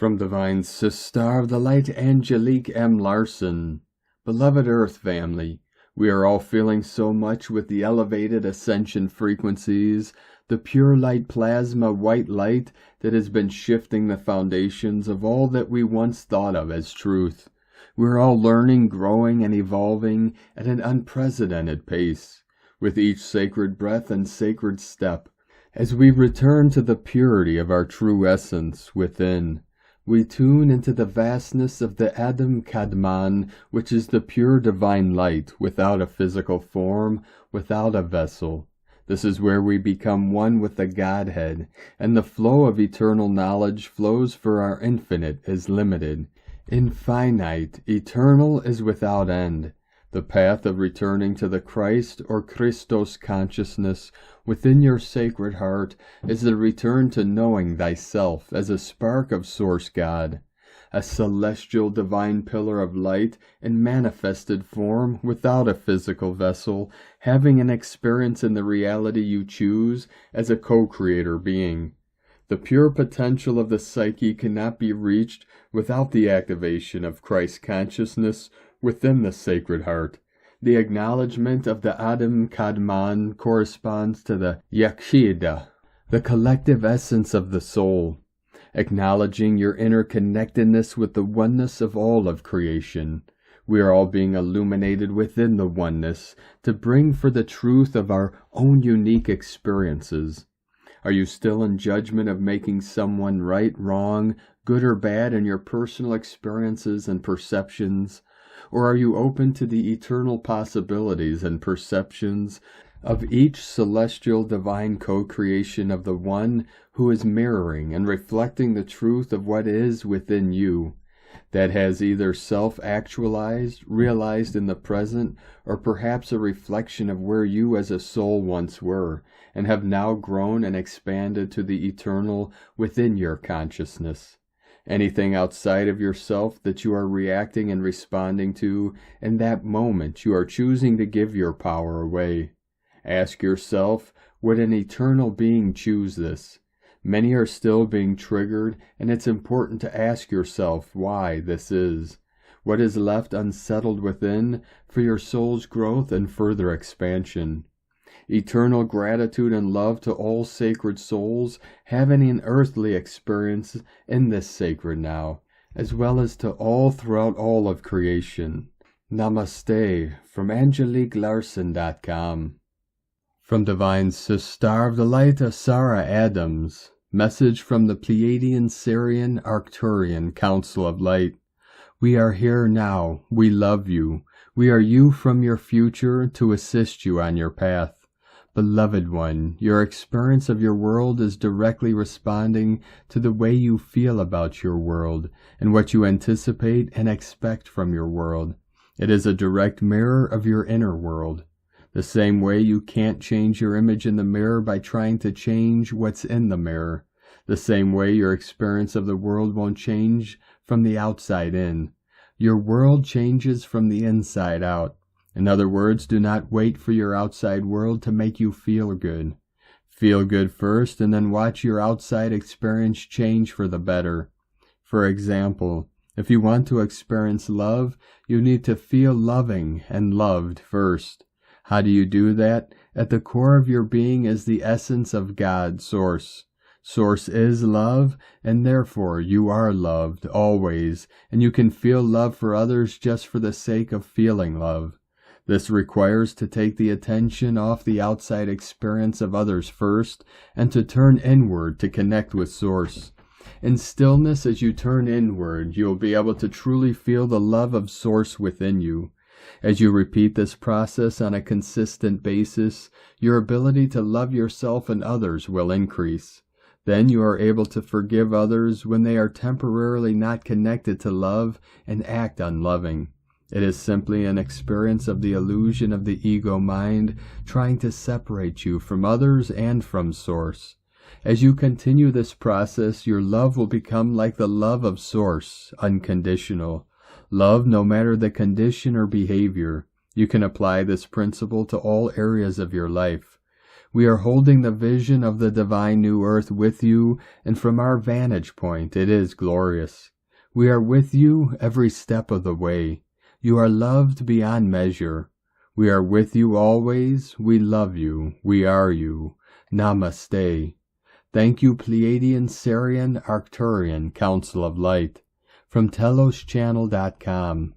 From Divine Sister of the Light Angelique M. Larson. Beloved Earth family, we are all feeling so much with the elevated ascension frequencies, the pure light plasma white light that has been shifting the foundations of all that we once thought of as truth. We're all learning, growing, and evolving at an unprecedented pace, with each sacred breath and sacred step. As we return to the purity of our true essence within, we tune into the vastness of the Adam Kadman, which is the pure divine light, without a physical form, without a vessel. This is where we become one with the Godhead, and the flow of eternal knowledge flows, for our infinite is limited. Infinite, eternal is without end. The path of returning to the Christ or Christos consciousness within your sacred heart is the return to knowing thyself as a spark of Source God, a celestial divine pillar of light in manifested form without a physical vessel, having an experience in the reality you choose as a co-creator being. The pure potential of the psyche cannot be reached without the activation of Christ consciousness within the sacred heart. The acknowledgement of the Adam Kadman corresponds to the Yakshida, the collective essence of the soul, acknowledging your interconnectedness with the oneness of all of creation. We are all being illuminated within the oneness to bring for the truth of our own unique experiences. Are you still in judgment of making someone right, wrong, good or bad in your personal experiences and perceptions? Or are you open to the eternal possibilities and perceptions of each celestial divine co-creation of the One who is mirroring and reflecting the truth of what is within you, that has either self-actualized, realized in the present, or perhaps a reflection of where you as a soul once were, and have now grown and expanded to the eternal within your consciousness? Anything outside of yourself that you are reacting and responding to in that moment, you are choosing to give your power away. Ask yourself, would an eternal being choose this? Many are still being triggered, and it's important to ask yourself why this is. What is left unsettled within for your soul's growth and further expansion? Eternal gratitude and love to all sacred souls having an earthly experience in this sacred now, as well as to all throughout all of creation. Namaste from AngeliqueLarson.com. From Divine Sister of the Light Sarah Adams. Message from the Pleiadian Syrian Arcturian Council of Light. We are here now. We love you. We are you from your future to assist you on your path. Beloved one, your experience of your world is directly responding to the way you feel about your world and what you anticipate and expect from your world. It is a direct mirror of your inner world. The same way you can't change your image in the mirror by trying to change what's in the mirror. The same way your experience of the world won't change from the outside in. Your world changes from the inside out. In other words, do not wait for your outside world to make you feel good. Feel good first, and then watch your outside experience change for the better. For example, if you want to experience love, you need to feel loving and loved first. How do you do that? At the core of your being is the essence of God, Source. Source is love, and therefore you are loved always, and you can feel love for others just for the sake of feeling love. This requires to take the attention off the outside experience of others first, and to turn inward to connect with Source. In stillness, as you turn inward, you will be able to truly feel the love of Source within you. As you repeat this process on a consistent basis, your ability to love yourself and others will increase. Then you are able to forgive others when they are temporarily not connected to love and act unloving. It is simply an experience of the illusion of the ego mind trying to separate you from others and from Source. As you continue this process, your love will become like the love of Source, unconditional. Love no matter the condition or behavior. You can apply this principle to all areas of your life. We are holding the vision of the divine new earth with you, and from our vantage point it is glorious. We are with you every step of the way. You are loved beyond measure. We are with you always. We love you. We are you. Namaste. Thank you, Pleiadian, Sarian, Arcturian, Council of Light. From TelosChannel.com.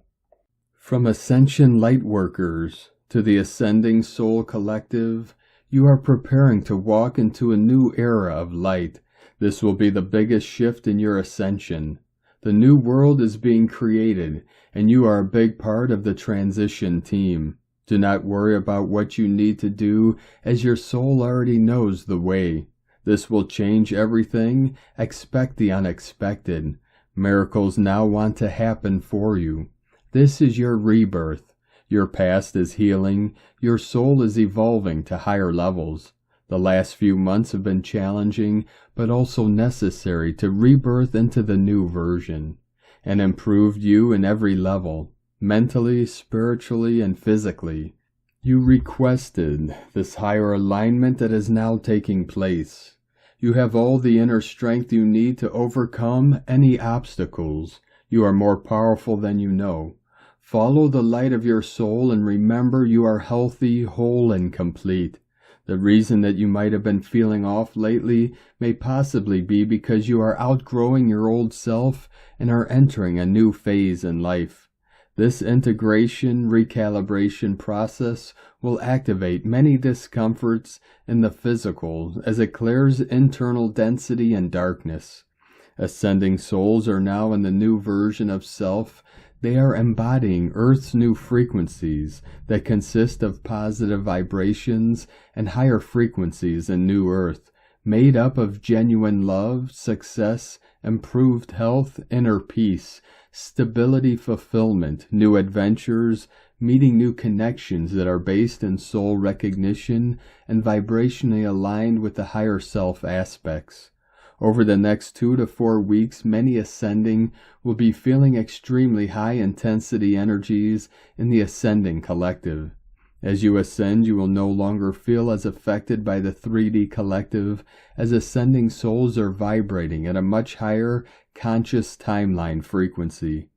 From Ascension Lightworkers to the Ascending Soul Collective, you are preparing to walk into a new era of light. This will be the biggest shift in your ascension. The new world is being created, and you are a big part of the transition team. Do not worry about what you need to do, as your soul already knows the way. This will change everything. Expect the unexpected. Miracles now want to happen for you. This is your rebirth. Your past is healing. Your soul is evolving to higher levels. The last few months have been challenging, but also necessary to rebirth into the new version, and improved you in every level, mentally, spiritually, and physically. You requested this higher alignment that is now taking place. You have all the inner strength you need to overcome any obstacles. You are more powerful than you know. Follow the light of your soul and remember you are healthy, whole, and complete. The reason that you might have been feeling off lately may possibly be because you are outgrowing your old self and are entering a new phase in life. This integration, recalibration process will activate many discomforts in the physical as it clears internal density and darkness. Ascending souls are now in the new version of self. They are embodying Earth's new frequencies that consist of positive vibrations and higher frequencies in New Earth, made up of genuine love, success, improved health, inner peace, stability, fulfillment, new adventures, meeting new connections that are based in soul recognition and vibrationally aligned with the higher self aspects. Over the next 2 to 4 weeks, many ascending will be feeling extremely high-intensity energies in the ascending collective. As you ascend, you will no longer feel as affected by the 3D collective, as ascending souls are vibrating at a much higher conscious timeline frequency.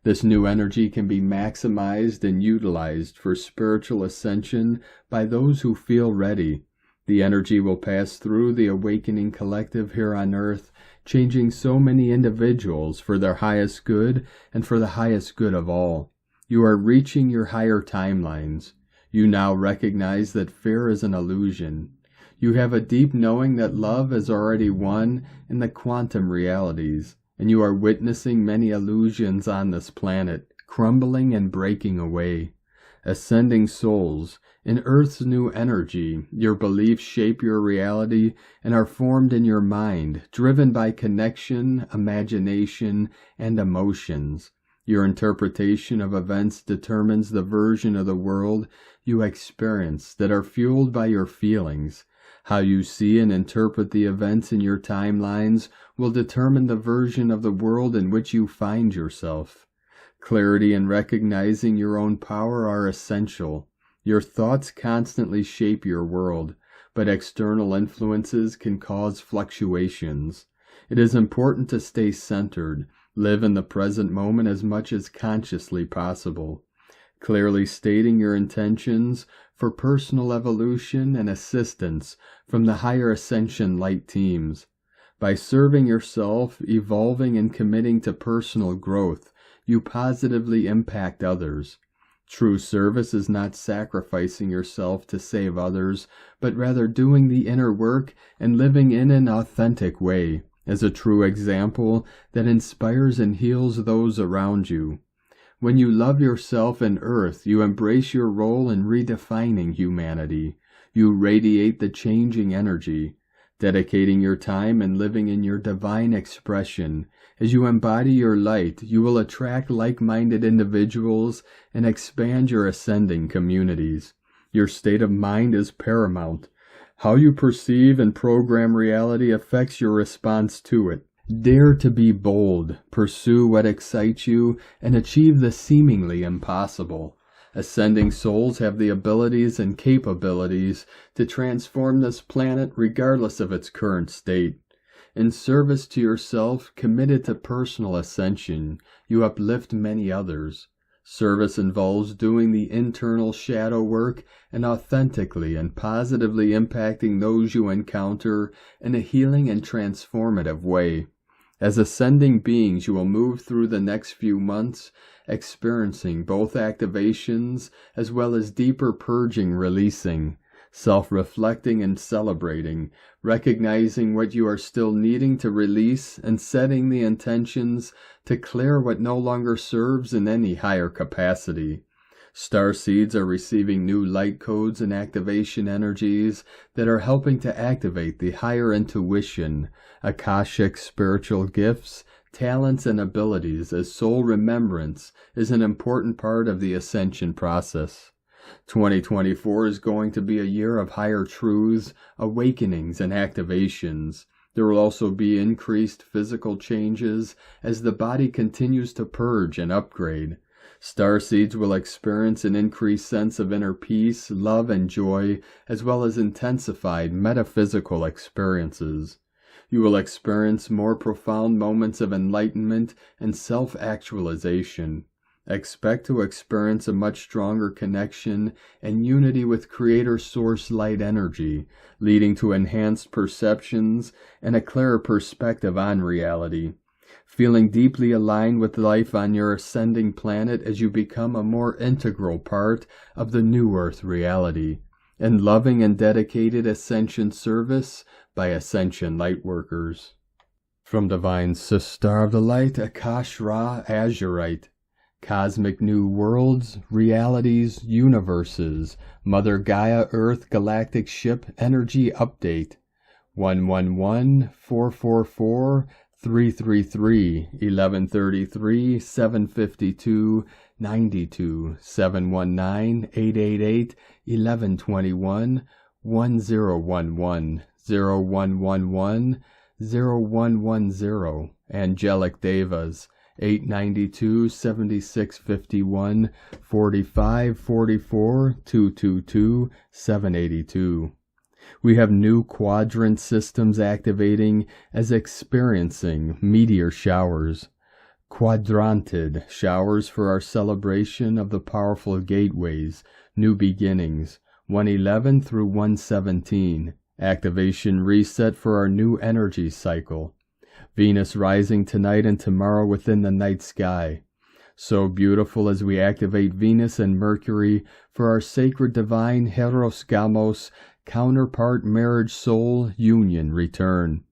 This new energy can be maximized and utilized for spiritual ascension by those who feel ready. The energy will pass through the awakening collective here on Earth, changing so many individuals for their highest good and for the highest good of all. You are reaching your higher timelines. You now recognize that fear is an illusion. You have a deep knowing that love is already won in the quantum realities, and you are witnessing many illusions on this planet, crumbling and breaking away. Ascending souls, in Earth's new energy, your beliefs shape your reality and are formed in your mind, driven by connection, imagination, and emotions. Your interpretation of events determines the version of the world you experience that are fueled by your feelings. How you see and interpret the events in your timelines will determine the version of the world in which you find yourself. Clarity and recognizing your own power are essential. Your thoughts constantly shape your world, but external influences can cause fluctuations. It is important to stay centered, live in the present moment as much as consciously possible, clearly stating your intentions for personal evolution and assistance from the higher ascension light teams. By serving yourself, evolving, and committing to personal growth, you positively impact others. True service is not sacrificing yourself to save others, but rather doing the inner work and living in an authentic way, as a true example that inspires and heals those around you. When you love yourself and Earth, you embrace your role in redefining humanity. You radiate the changing energy, dedicating your time and living in your divine expression. As you embody your light, you will attract like-minded individuals and expand your ascending communities. Your state of mind is paramount. How you perceive and program reality affects your response to it. Dare to be bold, pursue what excites you, and achieve the seemingly impossible. Ascending souls have the abilities and capabilities to transform this planet regardless of its current state. In service to yourself, committed to personal ascension, you uplift many others. Service involves doing the internal shadow work and authentically and positively impacting those you encounter in a healing and transformative way. As ascending beings, you will move through the next few months experiencing both activations as well as deeper purging, releasing, self-reflecting and celebrating, recognizing what you are still needing to release and setting the intentions to clear what no longer serves in any higher capacity. Starseeds are receiving new light codes and activation energies that are helping to activate the higher intuition, Akashic spiritual gifts, talents, and abilities, as soul remembrance is an important part of the ascension process. 2024 is going to be a year of higher truths, awakenings, and activations. There will also be increased physical changes as the body continues to purge and upgrade. Starseeds will experience an increased sense of inner peace, love, and joy, as well as intensified metaphysical experiences. You will experience more profound moments of enlightenment and self-actualization. Expect to experience a much stronger connection and unity with Creator Source Light Energy, leading to enhanced perceptions and a clearer perspective on reality. Feeling deeply aligned with life on your ascending planet as you become a more integral part of the New Earth reality. And loving and dedicated ascension service by Ascension Lightworkers. From Divine Sister of the Light, Akash Ra Azurite. Cosmic New Worlds, Realities, Universes, Mother Gaia Earth Galactic Ship Energy Update 111-444-333 1133 752 92 719 888 1121 1011 0111 0110 Angelic Devas 892 7651 45 44 222 782. We have new quadrant systems activating as experiencing meteor showers. Quadranted showers for our celebration of the powerful gateways, new beginnings, 111 through 117. Activation reset for our new energy cycle. Venus rising tonight and tomorrow within the night sky. So beautiful as we activate Venus and Mercury for our sacred divine Heros Gamos counterpart marriage soul union return.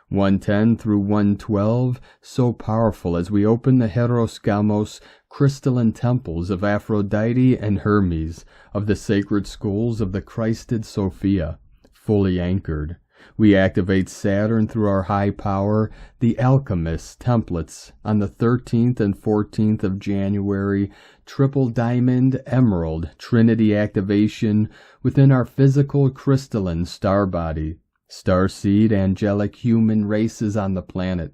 110 through 112, so powerful as we open the Heros Gamos crystalline temples of Aphrodite and Hermes, of the sacred schools of the Christed Sophia, fully anchored. We activate Saturn through our high power, the Alchemist templates on the 13th and 14th of January, triple diamond emerald trinity activation within our physical crystalline star body, starseed angelic human races on the planet.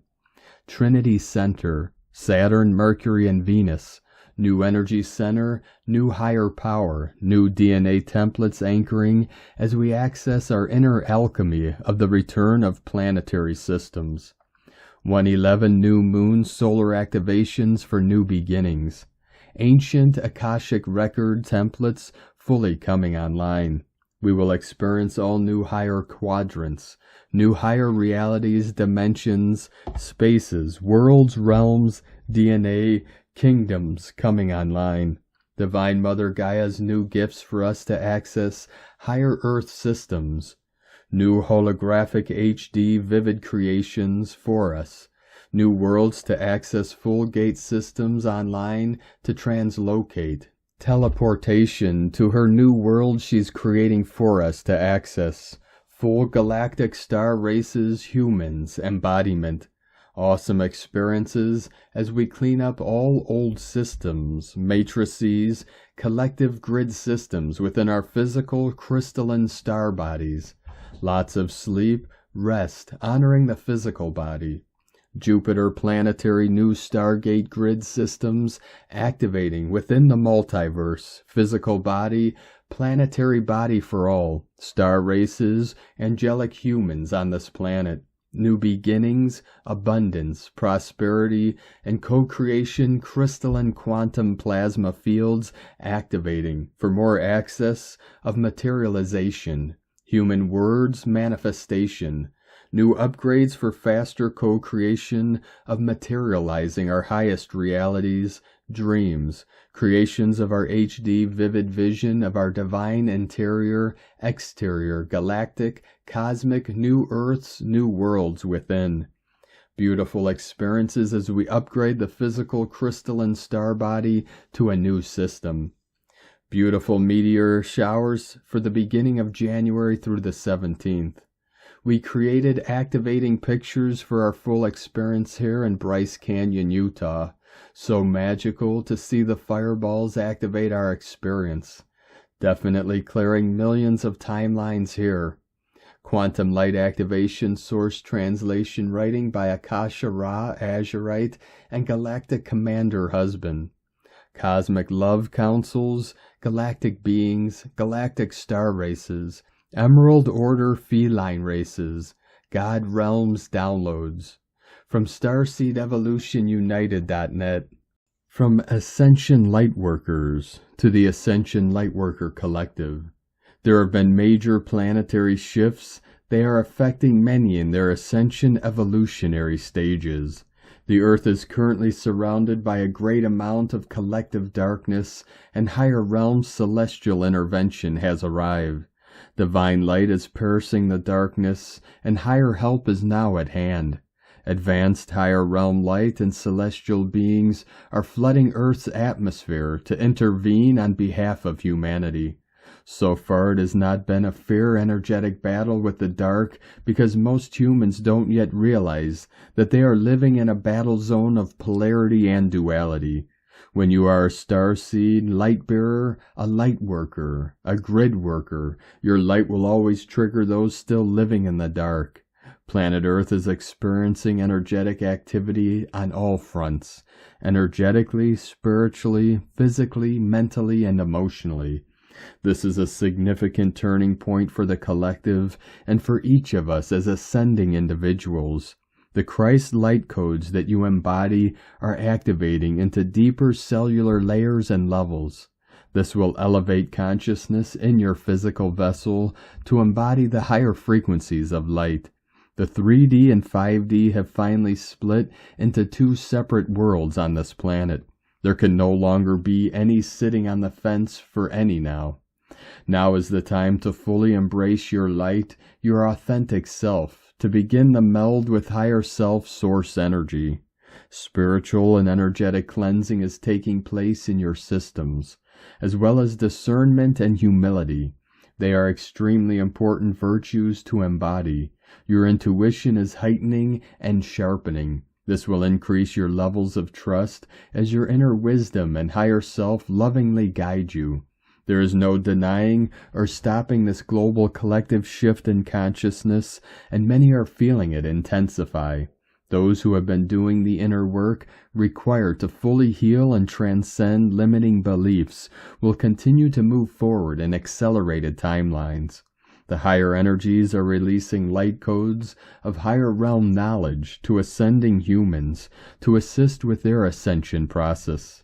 Trinity center, Saturn, Mercury, and Venus. New energy center, new higher power, new DNA templates anchoring as we access our inner alchemy of the return of planetary systems. 111 new moon solar activations for new beginnings. Ancient Akashic record templates fully coming online. We will experience all new higher quadrants, new higher realities, dimensions, spaces, worlds, realms, DNA, kingdoms coming online. Divine Mother Gaia's new gifts for us to access higher Earth systems. New holographic HD vivid creations for us. New worlds to access full gate systems online to translocate. Teleportation to her new world she's creating for us to access. Full galactic star races, humans, embodiment. Awesome experiences as we clean up all old systems, matrices, collective grid systems within our physical crystalline star bodies. Lots of sleep, rest, honoring the physical body. Jupiter planetary new stargate grid systems activating within the multiverse, physical body, planetary body for all, star races, angelic humans on this planet. New beginnings, abundance, prosperity, and co-creation crystalline quantum plasma fields activating for more access of materialization, human words manifestation, new upgrades for faster co-creation of materializing our highest realities, dreams, creations of our HD vivid vision of our divine interior, exterior, galactic, cosmic, new earths, new worlds within. Beautiful experiences as we upgrade the physical crystalline star body to a new system. Beautiful meteor showers for the beginning of January through the 17th. We created activating pictures for our full experience here in Bryce Canyon, Utah. So magical to see the fireballs activate our experience. Definitely clearing millions of timelines here. Quantum light activation source translation writing by Akasha Ra, Azurite, and Galactic Commander Husband. Cosmic love councils, galactic beings, galactic star races, Emerald Order feline races, God realms downloads. From StarseedEvolutionUnited.net. From Ascension Lightworkers to the Ascension Lightworker Collective. There have been major planetary shifts. They are affecting many in their ascension evolutionary stages. The Earth is currently surrounded by a great amount of collective darkness, and higher realms celestial intervention has arrived. Divine light is piercing the darkness, and higher help is now at hand. Advanced higher realm light and celestial beings are flooding Earth's atmosphere to intervene on behalf of humanity. So far it has not been a fair energetic battle with the dark because most humans don't yet realize that they are living in a battle zone of polarity and duality. When you are a starseed, light bearer, a light worker, a grid worker, your light will always trigger those still living in the dark. Planet Earth is experiencing energetic activity on all fronts, energetically, spiritually, physically, mentally, and emotionally. This is a significant turning point for the collective and for each of us as ascending individuals. The Christ light codes that you embody are activating into deeper cellular layers and levels. This will elevate consciousness in your physical vessel to embody the higher frequencies of light. The 3D and 5D have finally split into two separate worlds on this planet. There can no longer be any sitting on the fence for any now. Now is the time to fully embrace your light, your authentic self, to begin the meld with higher self source energy. Spiritual and energetic cleansing is taking place in your systems, as well as discernment and humility. They are extremely important virtues to embody. Your intuition is heightening and sharpening. This will increase your levels of trust as your inner wisdom and higher self lovingly guide you. There is no denying or stopping this global collective shift in consciousness, and many are feeling it intensify. Those who have been doing the inner work required to fully heal and transcend limiting beliefs will continue to move forward in accelerated timelines. The higher energies are releasing light codes of higher realm knowledge to ascending humans to assist with their ascension process.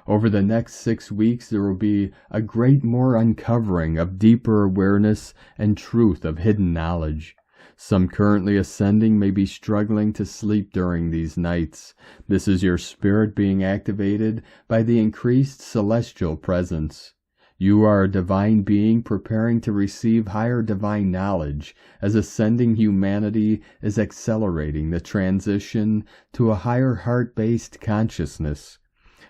Over the next 6 weeks, there will be a great more uncovering of deeper awareness and truth of hidden knowledge. Some currently ascending may be struggling to sleep during these nights. This is your spirit being activated by the increased celestial presence. You are a divine being preparing to receive higher divine knowledge as ascending humanity is accelerating the transition to a higher heart-based consciousness.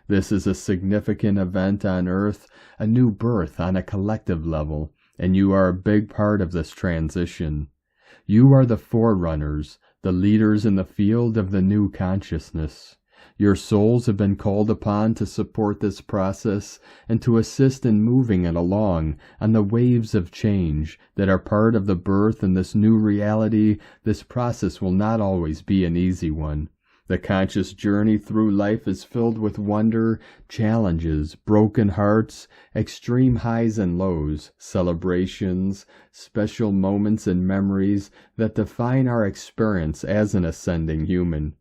This is a significant event on Earth, a new birth on a collective level, and you are a big part of this transition. You are the forerunners, the leaders in the field of the new consciousness. Your souls have been called upon to support this process and to assist in moving it along on the waves of change that are part of the birth in this new reality. This process will not always be an easy one. The conscious journey through life is filled with wonder, challenges, broken hearts, extreme highs and lows, celebrations, special moments and memories that define our experience as an ascending human.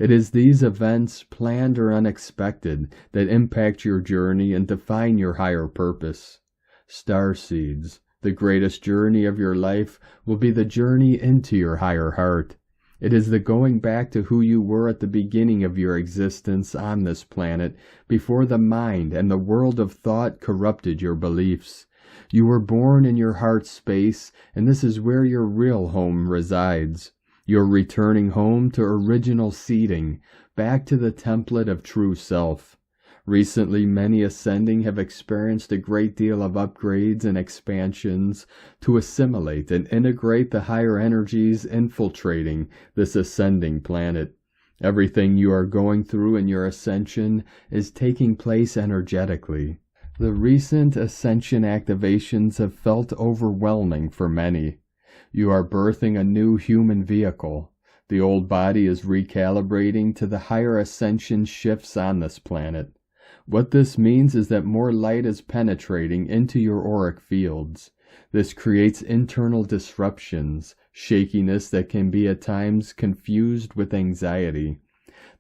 It is these events, planned or unexpected, that impact your journey and define your higher purpose. Star seeds, the greatest journey of your life, will be the journey into your higher heart. It is the going back to who you were at the beginning of your existence on this planet, before the mind and the world of thought corrupted your beliefs. You were born in your heart space, and this is where your real home resides. You're returning home to original seeding, back to the template of true self. Recently, many ascending have experienced a great deal of upgrades and expansions to assimilate and integrate the higher energies infiltrating this ascending planet. Everything you are going through in your ascension is taking place energetically. The recent ascension activations have felt overwhelming for many. You are birthing a new human vehicle. The old body is recalibrating to the higher ascension shifts on this planet. What this means is that more light is penetrating into your auric fields. This creates internal disruptions, shakiness that can be at times confused with anxiety.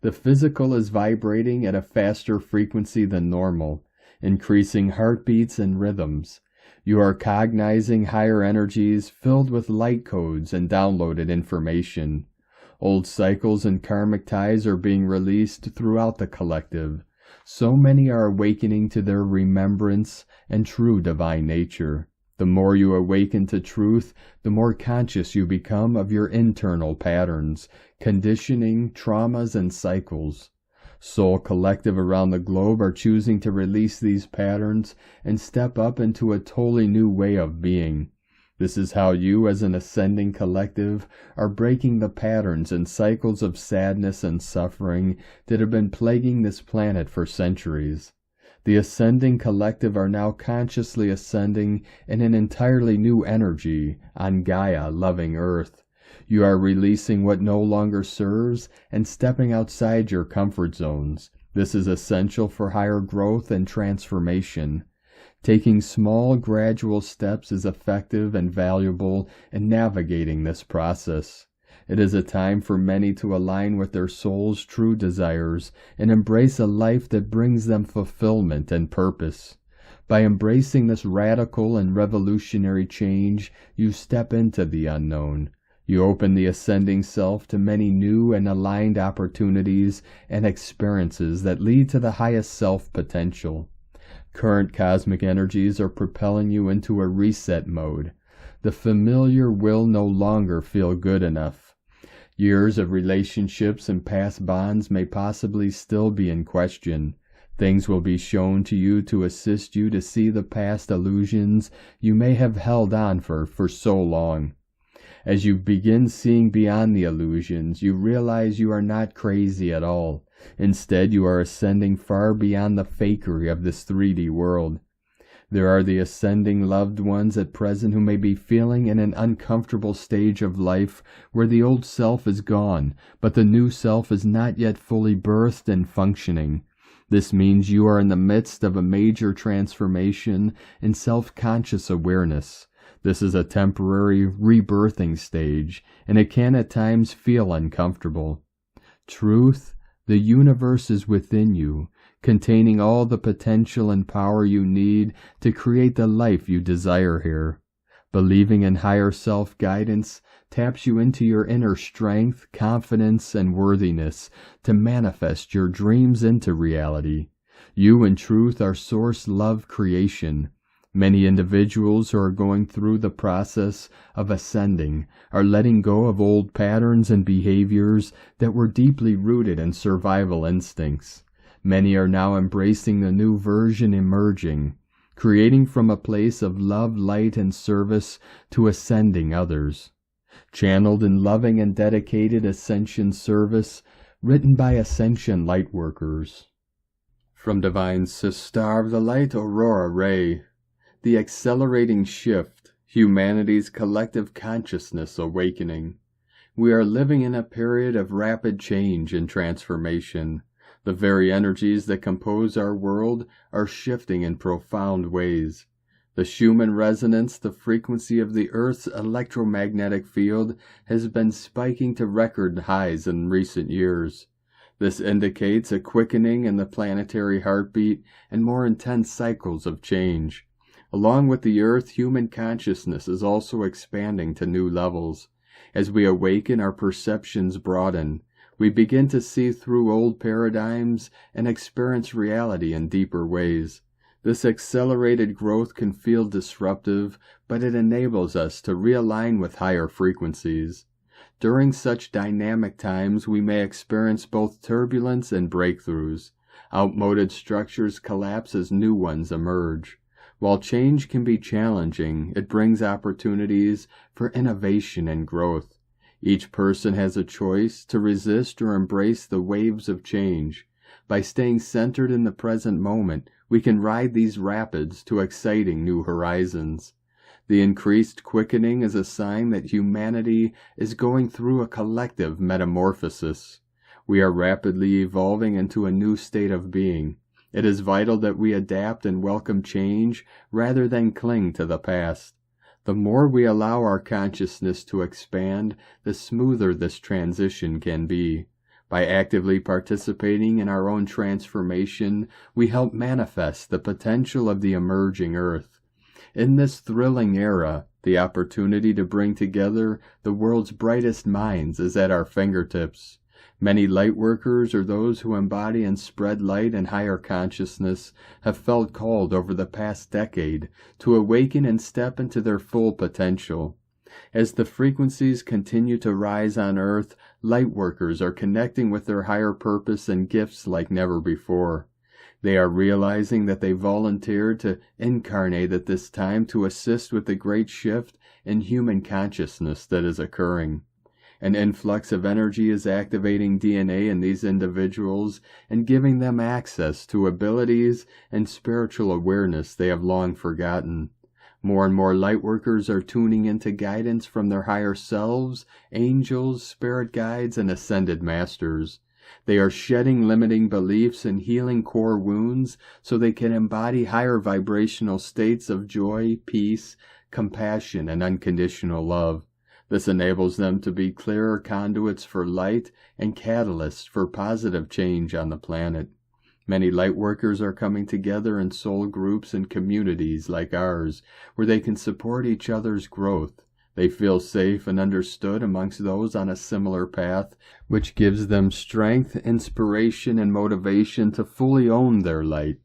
The physical is vibrating at a faster frequency than normal, increasing heartbeats and rhythms. You are cognizing higher energies filled with light codes and downloaded information. Old cycles and karmic ties are being released throughout the collective. So many are awakening to their remembrance and true divine nature. The more you awaken to truth, the more conscious you become of your internal patterns, conditioning, traumas, and cycles. Soul collective around the globe are choosing to release these patterns and step up into a totally new way of being. This is how you, as an ascending collective, are breaking the patterns and cycles of sadness and suffering that have been plaguing this planet for centuries. The ascending collective are now consciously ascending in an entirely new energy on Gaia, loving Earth. You are releasing what no longer serves and stepping outside your comfort zones. This is essential for higher growth and transformation. Taking small, gradual steps is effective and valuable in navigating this process. It is a time for many to align with their soul's true desires and embrace a life that brings them fulfillment and purpose. By embracing this radical and revolutionary change, you step into the unknown. You open the ascending self to many new and aligned opportunities and experiences that lead to the highest self potential. Current cosmic energies are propelling you into a reset mode. The familiar will no longer feel good enough. Years of relationships and past bonds may possibly still be in question. Things will be shown to you to assist you to see the past illusions you may have held on for so long. As you begin seeing beyond the illusions, you realize you are not crazy at all. Instead, you are ascending far beyond the fakery of this 3D world. There are the ascending loved ones at present who may be feeling in an uncomfortable stage of life where the old self is gone, but the new self is not yet fully birthed and functioning. This means you are in the midst of a major transformation in self-conscious awareness. This is a temporary rebirthing stage, and it can at times feel uncomfortable. Truth, the universe is within you, containing all the potential and power you need to create the life you desire here. Believing in higher self-guidance taps you into your inner strength, confidence, and worthiness to manifest your dreams into reality. You, in truth, are source love creation. Many individuals who are going through the process of ascending are letting go of old patterns and behaviors that were deeply rooted in survival instincts. Many are now embracing the new version emerging, creating from a place of love, light, and service to ascending others. Channeled in loving and dedicated ascension service, written by Ascension Lightworkers. From Divine Sister of the Light, Aurora Ray. The Accelerating Shift, Humanity's Collective Consciousness Awakening. We are living in a period of rapid change and transformation. The very energies that compose our world are shifting in profound ways. The Schumann resonance, the frequency of the Earth's electromagnetic field, has been spiking to record highs in recent years. This indicates a quickening in the planetary heartbeat and more intense cycles of change. Along with the Earth, human consciousness is also expanding to new levels. As we awaken, our perceptions broaden. We begin to see through old paradigms and experience reality in deeper ways. This accelerated growth can feel disruptive, but it enables us to realign with higher frequencies. During such dynamic times, we may experience both turbulence and breakthroughs. Outmoded structures collapse as new ones emerge. While change can be challenging, it brings opportunities for innovation and growth. Each person has a choice to resist or embrace the waves of change. By staying centered in the present moment, we can ride these rapids to exciting new horizons. The increased quickening is a sign that humanity is going through a collective metamorphosis. We are rapidly evolving into a new state of being. It is vital that we adapt and welcome change rather than cling to the past. The more we allow our consciousness to expand, the smoother this transition can be. By actively participating in our own transformation, we help manifest the potential of the emerging Earth. In this thrilling era, the opportunity to bring together the world's brightest minds is at our fingertips. Many lightworkers, or those who embody and spread light and higher consciousness, have felt called over the past decade to awaken and step into their full potential. As the frequencies continue to rise on Earth, lightworkers are connecting with their higher purpose and gifts like never before. They are realizing that they volunteered to incarnate at this time to assist with the great shift in human consciousness that is occurring. An influx of energy is activating DNA in these individuals and giving them access to abilities and spiritual awareness they have long forgotten. More and more lightworkers are tuning into guidance from their higher selves, angels, spirit guides, and ascended masters. They are shedding limiting beliefs and healing core wounds so they can embody higher vibrational states of joy, peace, compassion, and unconditional love. This enables them to be clearer conduits for light and catalysts for positive change on the planet. Many lightworkers are coming together in soul groups and communities like ours, where they can support each other's growth. They feel safe and understood amongst those on a similar path, which gives them strength, inspiration, and motivation to fully own their light.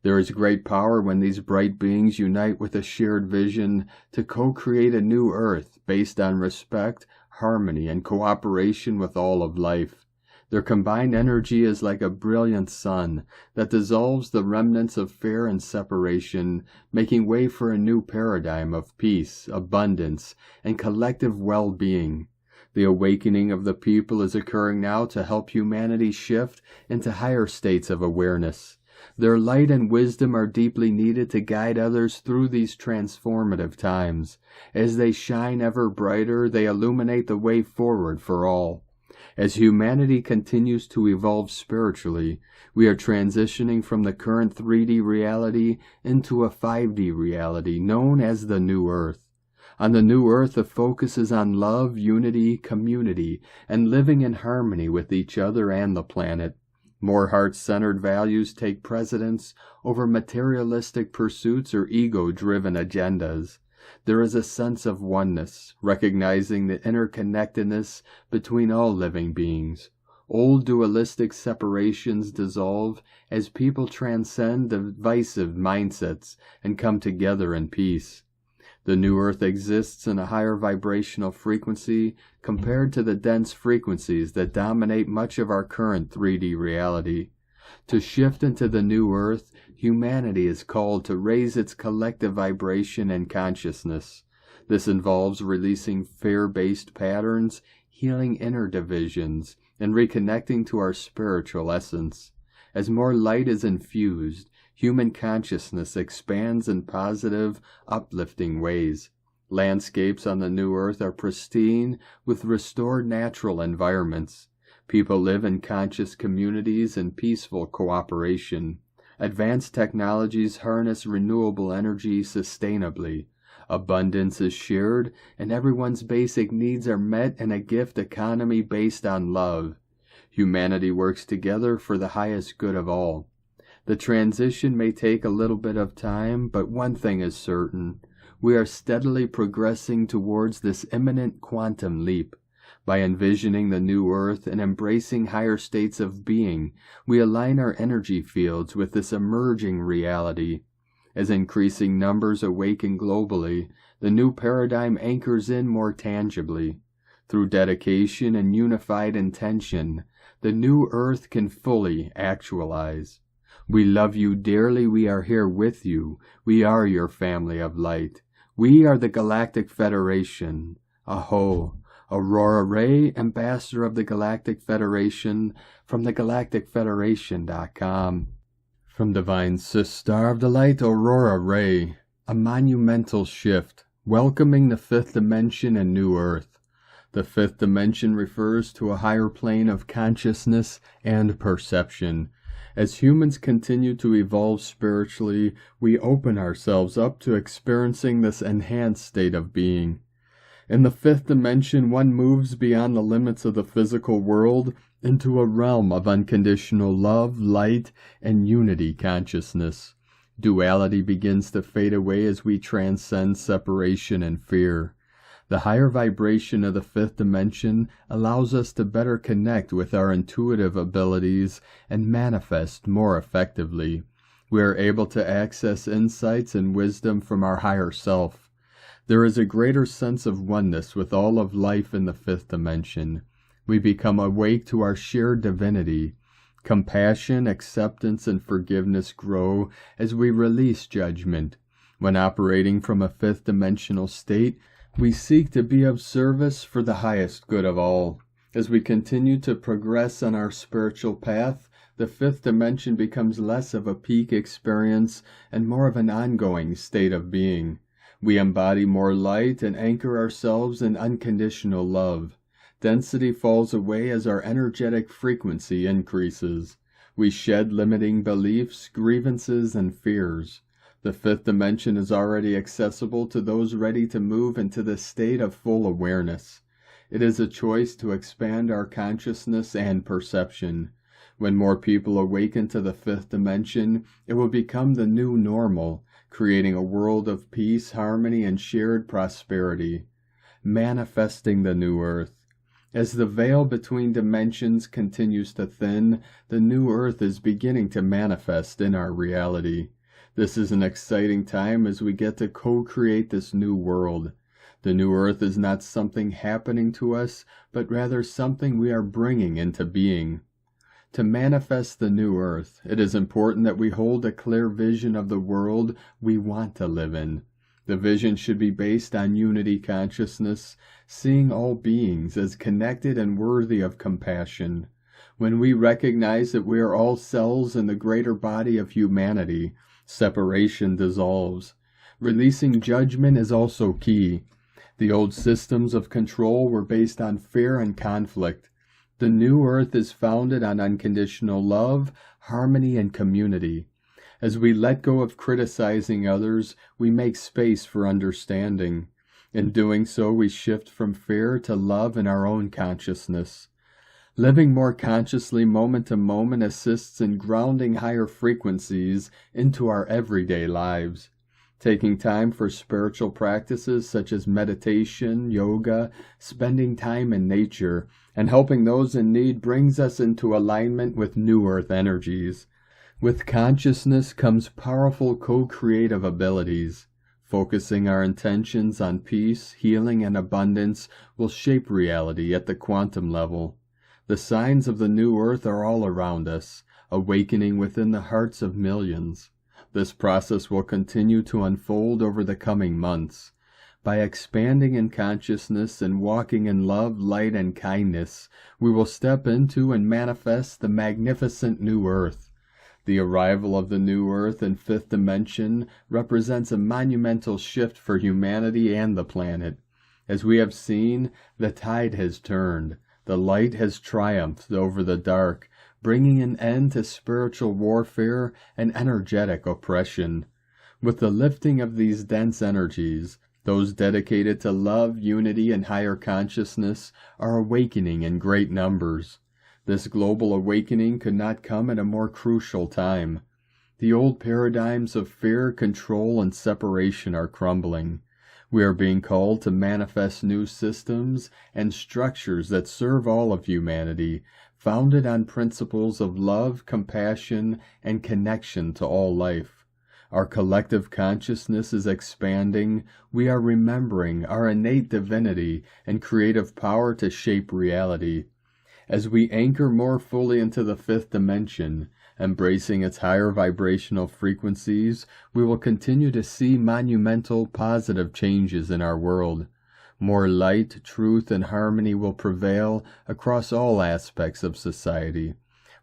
There is great power when these bright beings unite with a shared vision to co-create a new Earth based on respect, harmony, and cooperation with all of life. Their combined energy is like a brilliant sun that dissolves the remnants of fear and separation, making way for a new paradigm of peace, abundance, and collective well-being. The awakening of the people is occurring now to help humanity shift into higher states of awareness. Their light and wisdom are deeply needed to guide others through these transformative times. As they shine ever brighter, they illuminate the way forward for all. As humanity continues to evolve spiritually, we are transitioning from the current 3D reality into a 5D reality known as the New Earth. On the New Earth, the focus is on love, unity, community, and living in harmony with each other and the planet. More heart-centered values take precedence over materialistic pursuits or ego-driven agendas. There is a sense of oneness, recognizing the interconnectedness between all living beings. Old dualistic separations dissolve as people transcend divisive mindsets and come together in peace. The New Earth exists in a higher vibrational frequency compared to the dense frequencies that dominate much of our current 3D reality. To shift into the New Earth, humanity is called to raise its collective vibration and consciousness. This involves releasing fear-based patterns, healing inner divisions, and reconnecting to our spiritual essence. As more light is infused, human consciousness expands in positive, uplifting ways. Landscapes on the new Earth are pristine with restored natural environments. People live in conscious communities and peaceful cooperation. Advanced technologies harness renewable energy sustainably. Abundance is shared, and everyone's basic needs are met in a gift economy based on love. Humanity works together for the highest good of all. The transition may take a little bit of time, but one thing is certain. We are steadily progressing towards this imminent quantum leap. By envisioning the new Earth and embracing higher states of being, we align our energy fields with this emerging reality. As increasing numbers awaken globally, the new paradigm anchors in more tangibly. Through dedication and unified intention, the new Earth can fully actualize. We love you dearly. We are here with you. We are your family of light. We are the Galactic Federation. Aho. Aurora Ray, Ambassador of the Galactic Federation, from thegalacticfederation.com. From Divine Sister of the Light, Aurora Ray, a monumental shift, welcoming the fifth dimension and new Earth. The fifth dimension refers to a higher plane of consciousness and perception. As humans continue to evolve spiritually, we open ourselves up to experiencing this enhanced state of being. In the fifth dimension, one moves beyond the limits of the physical world into a realm of unconditional love, light, and unity consciousness. Duality begins to fade away as we transcend separation and fear. The higher vibration of the fifth dimension allows us to better connect with our intuitive abilities and manifest more effectively. We are able to access insights and wisdom from our higher self. There is a greater sense of oneness with all of life in the fifth dimension. We become awake to our shared divinity. Compassion, acceptance, and forgiveness grow as we release judgment. When operating from a fifth dimensional state, we seek to be of service for the highest good of all. As we continue to progress on our spiritual path, the fifth dimension becomes less of a peak experience and more of an ongoing state of being. We embody more light and anchor ourselves in unconditional love. Density falls away as our energetic frequency increases. We shed limiting beliefs, grievances, and fears. The fifth dimension is already accessible to those ready to move into the state of full awareness. It is a choice to expand our consciousness and perception. When more people awaken to the fifth dimension, it will become the new normal, creating a world of peace, harmony, and shared prosperity. Manifesting the new Earth. As the veil between dimensions continues to thin, the new Earth is beginning to manifest in our reality. This is an exciting time as we get to co-create this new world. The new Earth is not something happening to us, but rather something we are bringing into being. To manifest the new Earth, it is important that we hold a clear vision of the world we want to live in. The vision should be based on unity consciousness, seeing all beings as connected and worthy of compassion. When we recognize that we are all cells in the greater body of humanity, separation dissolves. Releasing judgment is also key. The old systems of control were based on fear and conflict. The new Earth is founded on unconditional love, harmony, and community. As we let go of criticizing others, we make space for understanding. In doing so, we shift from fear to love in our own consciousness. Living more consciously moment to moment assists in grounding higher frequencies into our everyday lives. Taking time for spiritual practices such as meditation, yoga, spending time in nature, and helping those in need brings us into alignment with new Earth energies. With consciousness comes powerful co-creative abilities. Focusing our intentions on peace, healing, and abundance will shape reality at the quantum level. The signs of the new Earth are all around us, awakening within the hearts of millions. This process will continue to unfold over the coming months. By expanding in consciousness and walking in love, light, and kindness, we will step into and manifest the magnificent new Earth. The arrival of the new Earth and fifth dimension represents a monumental shift for humanity and the planet. As we have seen, the tide has turned. The light has triumphed over the dark, bringing an end to spiritual warfare and energetic oppression. With the lifting of these dense energies, those dedicated to love, unity, and higher consciousness are awakening in great numbers. This global awakening could not come at a more crucial time. The old paradigms of fear, control, and separation are crumbling. We are being called to manifest new systems and structures that serve all of humanity, founded on principles of love, compassion, and connection to all life. Our collective consciousness is expanding. We are remembering our innate divinity and creative power to shape reality. As we anchor more fully into the fifth dimension, embracing its higher vibrational frequencies, we will continue to see monumental positive changes in our world. More light, truth, and harmony will prevail across all aspects of society.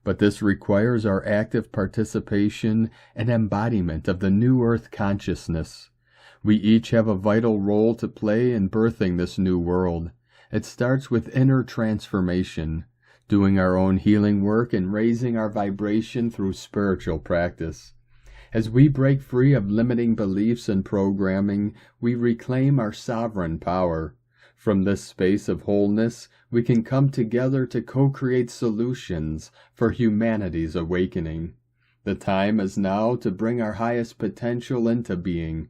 But this requires our active participation and embodiment of the new Earth consciousness. We each have a vital role to play in birthing this new world. It starts with inner transformation, doing our own healing work and raising our vibration through spiritual practice. As we break free of limiting beliefs and programming, we reclaim our sovereign power. From this space of wholeness, we can come together to co-create solutions for humanity's awakening. The time is now to bring our highest potential into being.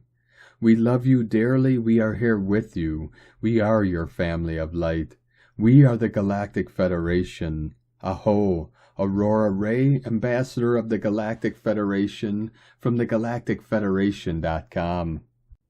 We love you dearly. We are here with you. We are your family of light. We are the Galactic Federation. Aho, Aurora Ray, Ambassador of the Galactic Federation, from thegalacticfederation.com.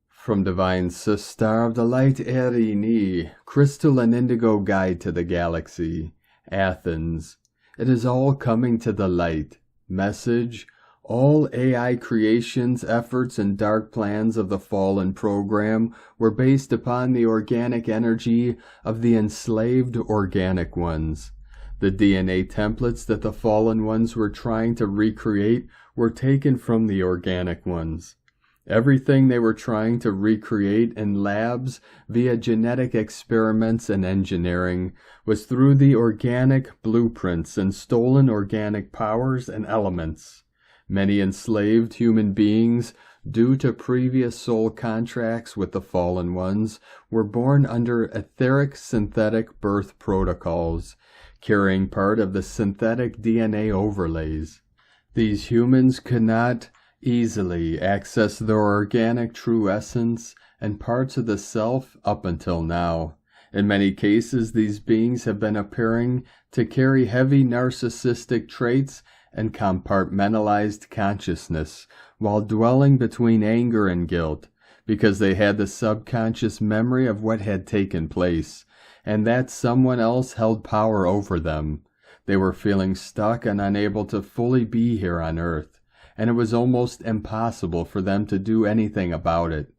From Divine Star of the Light Erini, Crystal and Indigo Guide to the Galaxy, Athens. It is all coming to the light. Message: all AI creations, efforts, and dark plans of the fallen program were based upon the organic energy of the enslaved organic ones. The DNA templates that the fallen ones were trying to recreate were taken from the organic ones. Everything they were trying to recreate in labs via genetic experiments and engineering was through the organic blueprints and stolen organic powers and elements. Many enslaved human beings, due to previous soul contracts with the fallen ones, were born under etheric synthetic birth protocols, carrying part of the synthetic DNA overlays. These humans could not easily access their organic true essence and parts of the self up until now. In many cases, these beings have been appearing to carry heavy narcissistic traits and compartmentalized consciousness while dwelling between anger and guilt, because they had the subconscious memory of what had taken place, and that someone else held power over them. They were feeling stuck and unable to fully be here on Earth, and it was almost impossible for them to do anything about it.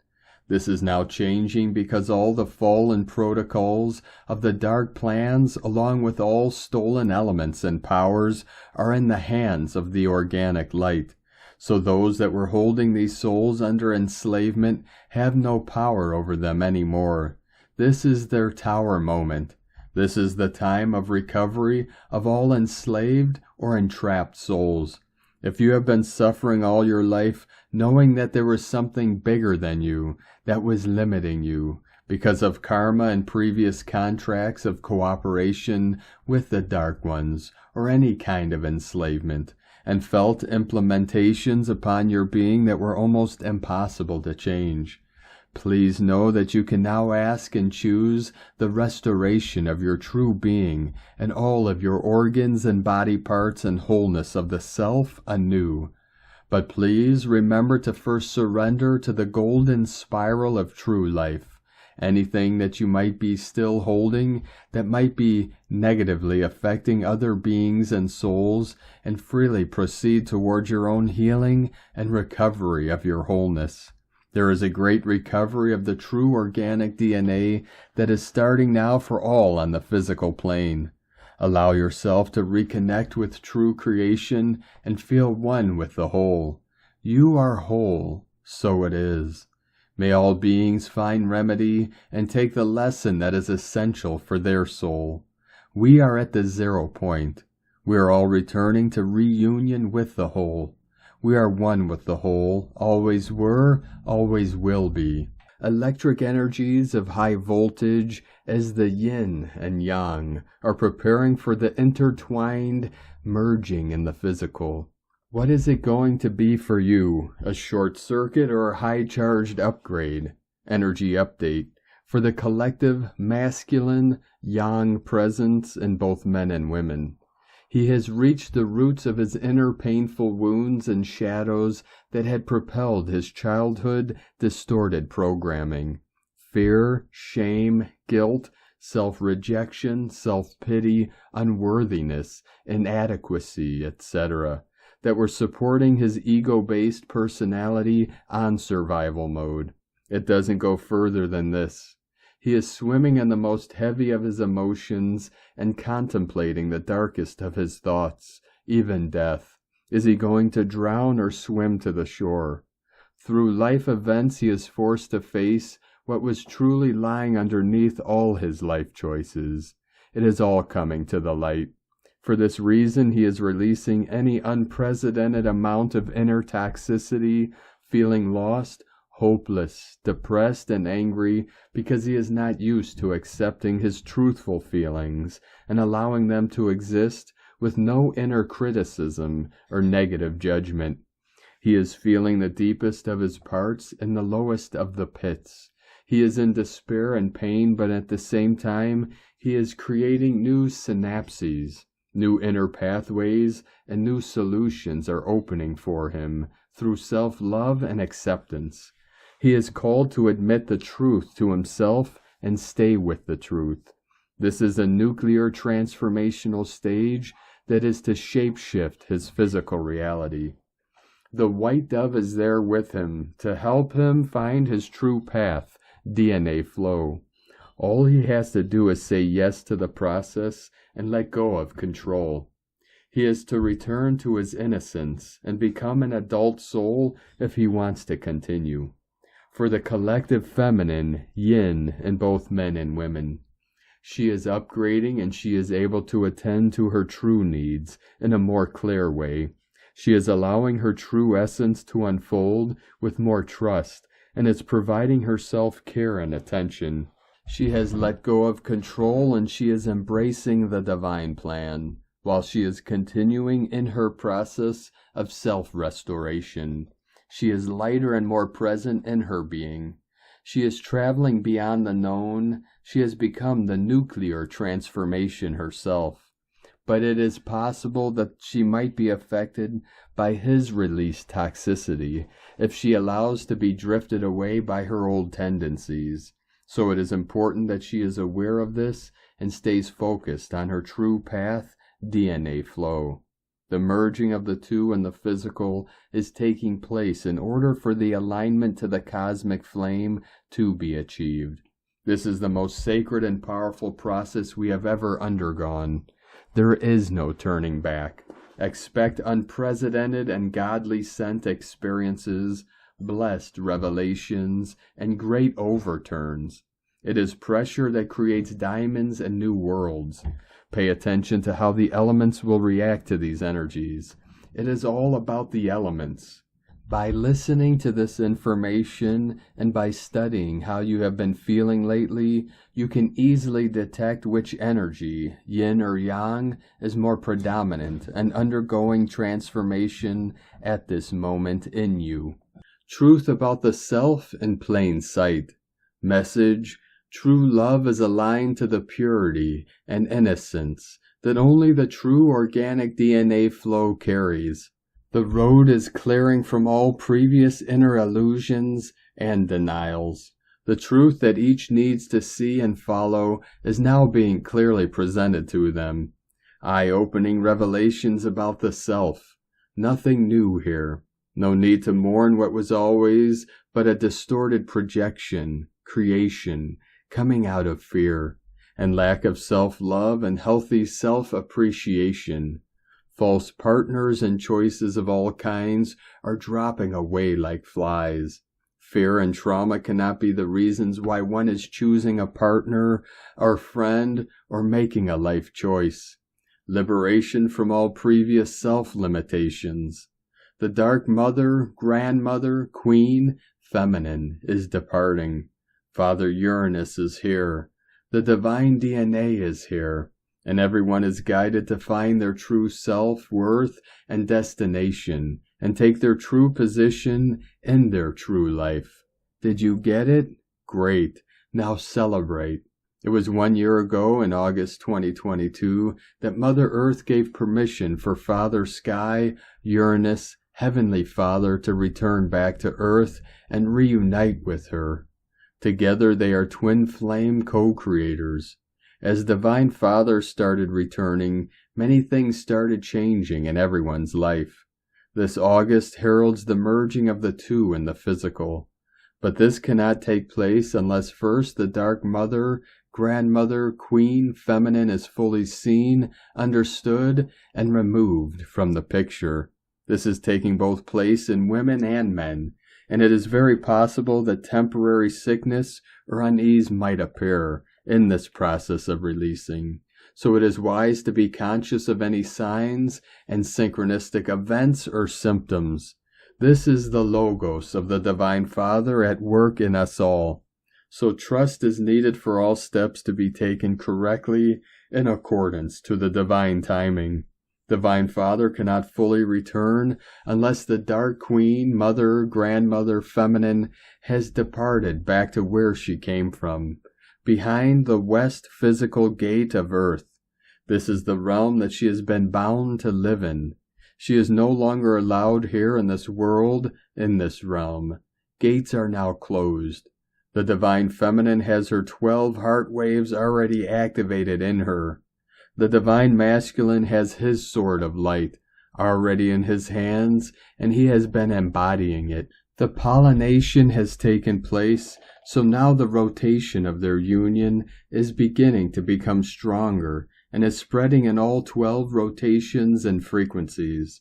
This is now changing because all the fallen protocols of the dark plans, along with all stolen elements and powers, are in the hands of the organic light. So those that were holding these souls under enslavement have no power over them anymore. This is their tower moment. This is the time of recovery of all enslaved or entrapped souls. If you have been suffering all your life, knowing that there was something bigger than you that was limiting you because of karma and previous contracts of cooperation with the Dark Ones or any kind of enslavement, and felt implementations upon your being that were almost impossible to change, please know that you can now ask and choose the restoration of your true being and all of your organs and body parts and wholeness of the self anew. But please remember to first surrender to the golden spiral of true life. Anything that you might be still holding that might be negatively affecting other beings and souls, and freely proceed towards your own healing and recovery of your wholeness. There is a great recovery of the true organic DNA that is starting now for all on the physical plane. Allow yourself to reconnect with true creation and feel one with the whole. You are whole, so it is. May all beings find remedy and take the lesson that is essential for their soul. We are at the 0 point. We are all returning to reunion with the whole. We are one with the whole, always were, always will be. Electric energies of high voltage as the yin and yang are preparing for the intertwined merging in the physical. What is it going to be for you? A short circuit or a high-charged upgrade? Energy update for the collective masculine yang presence in both men and women. He has reached the roots of his inner painful wounds and shadows that had propelled his childhood distorted programming. Fear, shame, guilt, self-rejection, self-pity, unworthiness, inadequacy, etc., that were supporting his ego-based personality on survival mode. It doesn't go further than this. He is swimming in the most heavy of his emotions and contemplating the darkest of his thoughts, even death. Is he going to drown or swim to the shore? Through life events he is forced to face what was truly lying underneath all his life choices. It is all coming to the light. For this reason he is releasing any unprecedented amount of inner toxicity, feeling lost, hopeless, depressed, and angry because he is not used to accepting his truthful feelings and allowing them to exist with no inner criticism or negative judgment. He is feeling the deepest of his parts in the lowest of the pits. He is in despair and pain, but at the same time, he is creating new synapses. New inner pathways and new solutions are opening for him through self-love and acceptance. He is called to admit the truth to himself and stay with the truth. This is a nuclear transformational stage that is to shape-shift his physical reality. The white dove is there with him to help him find his true path, DNA flow. All he has to do is say yes to the process and let go of control. He is to return to his innocence and become an adult soul if he wants to continue. For the collective feminine, yin, in both men and women. She is upgrading and she is able to attend to her true needs in a more clear way. She is allowing her true essence to unfold with more trust and is providing her self-care and attention. She has let go of control and she is embracing the divine plan, while she is continuing in her process of self-restoration. She is lighter and more present in her being. She is traveling beyond the known. She has become the nuclear transformation herself. But it is possible that she might be affected by his released toxicity if she allows to be drifted away by her old tendencies. So it is important that she is aware of this and stays focused on her true path, DNA flow. The merging of the two in the physical is taking place in order for the alignment to the cosmic flame to be achieved. This is the most sacred and powerful process we have ever undergone. There is no turning back. Expect unprecedented and godly sent experiences, blessed revelations, and great overturns. It is pressure that creates diamonds and new worlds. Pay attention to how the elements will react to these energies. It is all about the elements. By listening to this information and by studying how you have been feeling lately, you can easily detect which energy, yin or yang, is more predominant and undergoing transformation at this moment in you. Truth about the self in plain sight. Message: true love is aligned to the purity and innocence that only the true organic DNA flow carries. The road is clearing from all previous inner illusions and denials. The truth that each needs to see and follow is now being clearly presented to them. Eye-opening revelations about the self. Nothing new here. No need to mourn what was always but a distorted projection, creation, coming out of fear. and lack of self-love and healthy self-appreciation. False partners and choices of all kinds are dropping away like flies. Fear and trauma cannot be the reasons why one is choosing a partner or friend or making a life choice. Liberation from all previous self-limitations. The dark mother, grandmother, queen, feminine is departing. Father Uranus is here. The divine DNA is here, and everyone is guided to find their true self-worth and destination and take their true position in their true life. Did you get it? Great. Now celebrate. It was 1 year ago in August 2022 that Mother Earth gave permission for Father Sky, Uranus, Heavenly Father to return back to Earth and reunite with her. Together they are twin flame co-creators. As Divine Father started returning, many things started changing in everyone's life. This August heralds the merging of the two in the physical. But this cannot take place unless first the Dark Mother, Grandmother, Queen, Feminine is fully seen, understood, and removed from the picture. This is taking both place in women and men, and it is very possible that temporary sickness or unease might appear in this process of releasing. So it is wise to be conscious of any signs and synchronistic events or symptoms. This is the Logos of the Divine Father at work in us all. So trust is needed for all steps to be taken correctly in accordance to the divine timing. Divine Father cannot fully return unless the Dark Queen, Mother, Grandmother, Feminine has departed back to where she came from, behind the west physical gate of Earth. This is the realm that she has been bound to live in. She is no longer allowed here in this world, in this realm. Gates are now closed. The Divine Feminine has her 12 heart waves already activated in her. The Divine Masculine has his sword of light already in his hands, and he has been embodying it. The pollination has taken place, so now the rotation of their union is beginning to become stronger and is spreading in all 12 rotations and frequencies.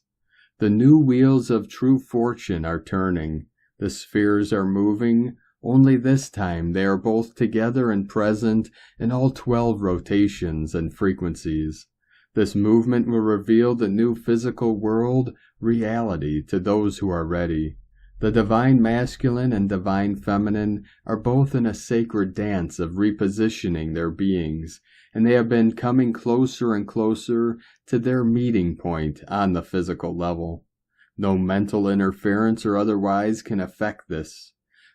The new wheels of true fortune are turning. The spheres are moving. Only this time they are both together and present in all 12 rotations and frequencies. This movement will reveal the new physical world reality to those who are ready. The Divine Masculine and Divine Feminine are both in a sacred dance of repositioning their beings, and they have been coming closer and closer to their meeting point on the physical level. No mental interference or otherwise can affect this.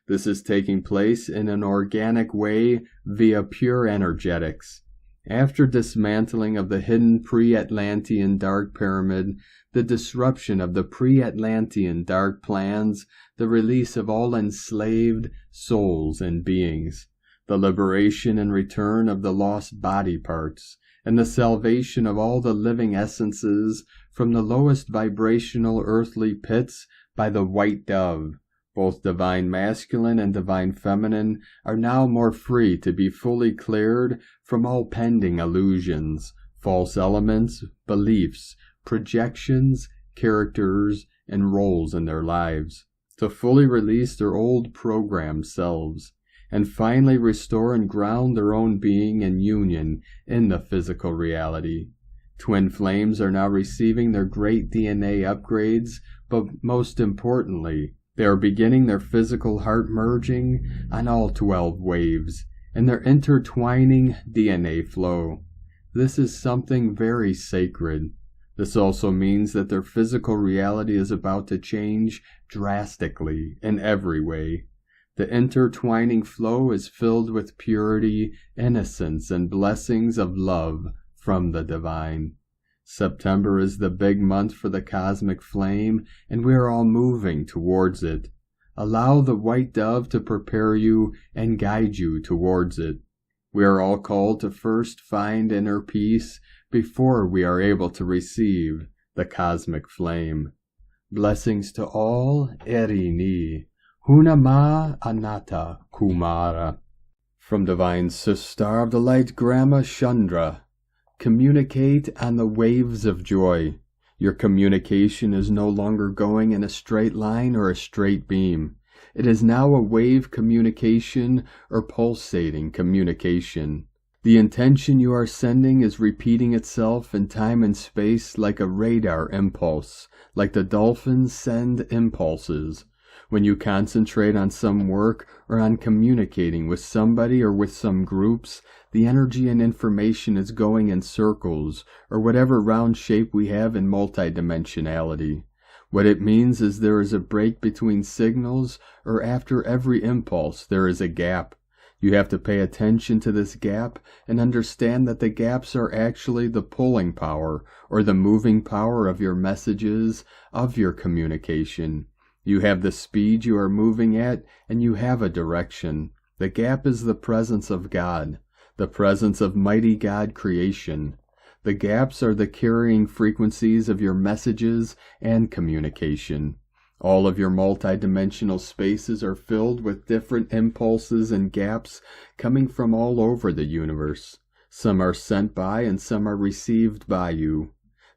This is taking place in an organic way via pure energetics. After dismantling of the hidden pre-Atlantean dark pyramid, the disruption of the pre-Atlantean dark plans, the release of all enslaved souls and beings, the liberation and return of the lost body parts, and the salvation of all the living essences from the lowest vibrational earthly pits by the white dove. Both Divine Masculine and Divine Feminine are now more free to be fully cleared from all pending illusions, false elements, beliefs, projections, characters, and roles in their lives, to fully release their old programmed selves, and finally restore and ground their own being and union in the physical reality. Twin flames are now receiving their great DNA upgrades, but most importantly, they are beginning their physical heart merging on all 12 waves, and their intertwining DNA flow. This is something very sacred. This also means that their physical reality is about to change drastically in every way. The intertwining flow is filled with purity, innocence, and blessings of love from the divine. September is the big month for the cosmic flame, and we are all moving towards it. Allow the white dove to prepare you and guide you towards it. We are all called to first find inner peace before we are able to receive the cosmic flame. Blessings to all. Erini. Hunama Anata Kumara. From Divine Sister of the Light Grandma Chandra. Communicate on the waves of joy. Your communication is no longer going in a straight line or a straight beam. It is now a wave communication or pulsating communication. The intention you are sending is repeating itself in time and space like a radar impulse, like the dolphins send impulses. When you concentrate on some work or on communicating with somebody or with some groups, the energy and information is going in circles, or whatever round shape we have in multidimensionality. What it means is there is a break between signals, or after every impulse there is a gap. You have to pay attention to this gap and understand that the gaps are actually the pulling power, or the moving power of your messages, of your communication. You have the speed you are moving at, and you have a direction. The gap is the presence of God, the presence of mighty God creation. The gaps are the carrying frequencies of your messages and communication. All of your multidimensional spaces are filled with different impulses and gaps coming from all over the universe. Some are sent by and some are received by you.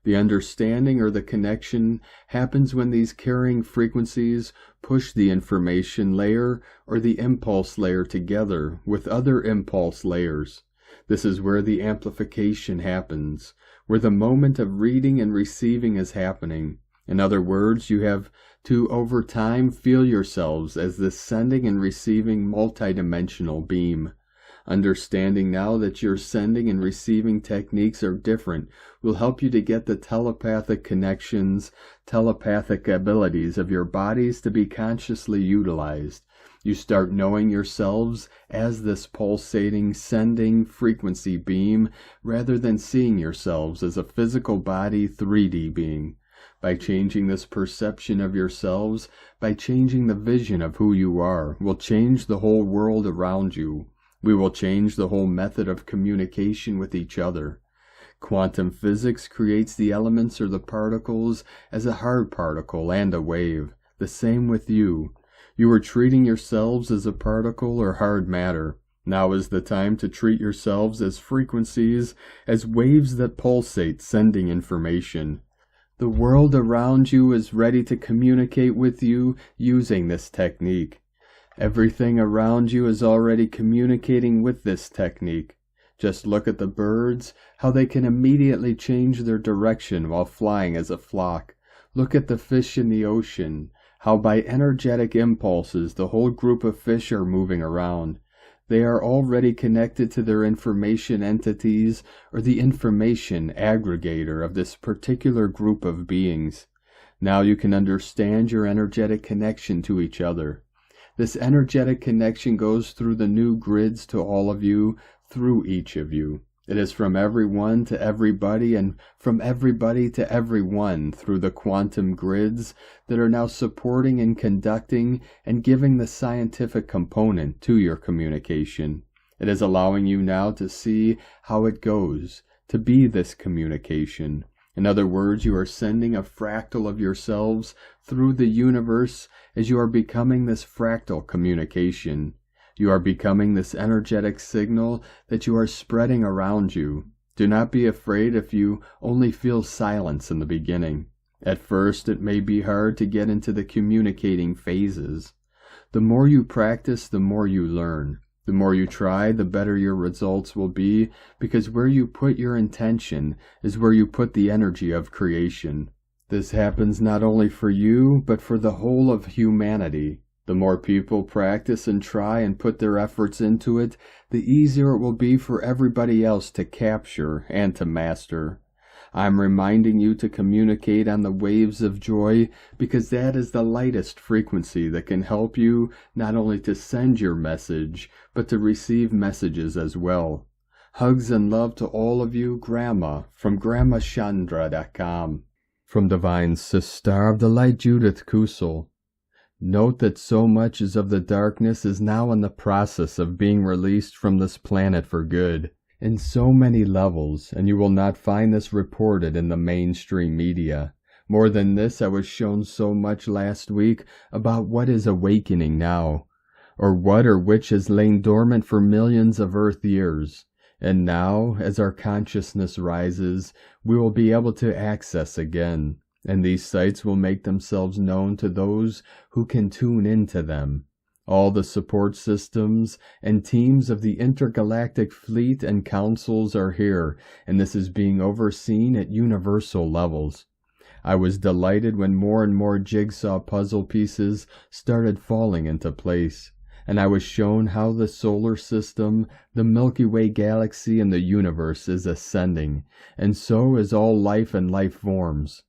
The understanding or the connection happens when these carrying frequencies push the information layer or the impulse layer together with other impulse layers. This is where the amplification happens, where the moment of reading and receiving is happening. In other words, you have to, over time, feel yourselves as this sending and receiving multidimensional beam. Understanding now that your sending and receiving techniques are different will help you to get the telepathic connections, telepathic abilities of your bodies to be consciously utilized. You start knowing yourselves as this pulsating, sending frequency beam rather than seeing yourselves as a physical body 3D being. By changing this perception of yourselves, by changing the vision of who you are, will change the whole world around you. We will change the whole method of communication with each other. Quantum physics creates the elements or the particles as a hard particle and a wave. The same with you. You are treating yourselves as a particle or hard matter. Now is the time to treat yourselves as frequencies, as waves that pulsate, sending information. The world around you is ready to communicate with you using this technique. Everything around you is already communicating with this technique. Just look at the birds, how they can immediately change their direction while flying as a flock. Look at the fish in the ocean, how by energetic impulses the whole group of fish are moving around. They are already connected to their information entities or the information aggregator of this particular group of beings. Now you can understand your energetic connection to each other. This energetic connection goes through the new grids to all of you, through each of you. It is from everyone to everybody and from everybody to everyone through the quantum grids that are now supporting and conducting and giving the scientific component to your communication. It is allowing you now to see how it goes, to be this communication. In other words, you are sending a fractal of yourselves through the universe as you are becoming this fractal communication. You are becoming this energetic signal that you are spreading around you. Do not be afraid if you only feel silence in the beginning. At first, it may be hard to get into the communicating phases. The more you practice, the more you learn. The more you try, the better your results will be, because where you put your intention is where you put the energy of creation. This happens not only for you, but for the whole of humanity. The more people practice and try and put their efforts into it, the easier it will be for everybody else to capture and to master. I'm reminding you to communicate on the waves of joy because that is the lightest frequency that can help you not only to send your message, but to receive messages as well. Hugs and love to all of you, Grandma, from GrandmaChandra.com. From Divine Sister of the Light Judith Kusel. Note that so much as of the darkness is now in the process of being released from this planet for good, in so many levels, and you will not find this reported in the mainstream media. More than this, I was shown so much last week about what is awakening now. or what or which has lain dormant for millions of Earth years. And now, as our consciousness rises, we will be able to access again, and these sites will make themselves known to those who can tune into them. All the support systems and teams of the intergalactic fleet and councils are here, and this is being overseen at universal levels. I was delighted when more and more jigsaw puzzle pieces started falling into place, and I was shown how the solar system, the Milky Way galaxy, and the universe is ascending, and so is all life and life forms.